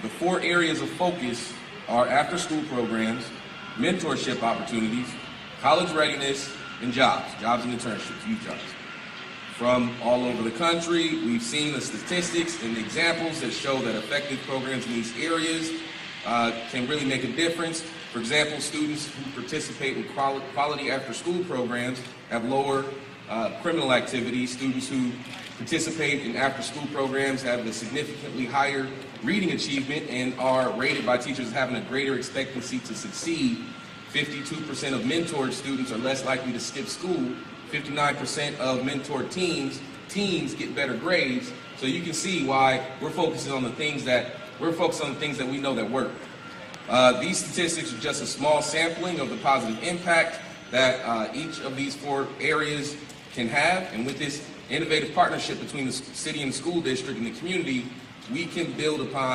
The 4 areas of focus are after-school programs, mentorship opportunities, college readiness, and jobs and internships, youth jobs. From all over the country, we've seen the statistics and the examples that show that effective programs in these areas can really make a difference. For example, students who participate in quality after-school programs have lower criminal activity. Students who participate in after-school programs have a significantly higher reading achievement and are rated by teachers as having a greater expectancy to succeed. 52% of mentored students are less likely to skip school. 59% of mentored teens get better grades. So you can see why we're focusing on the things that we know that work. These statistics are just a small sampling of the positive impact that each of these 4 areas can have. And with this innovative partnership between the city and the school district and the community, we can build upon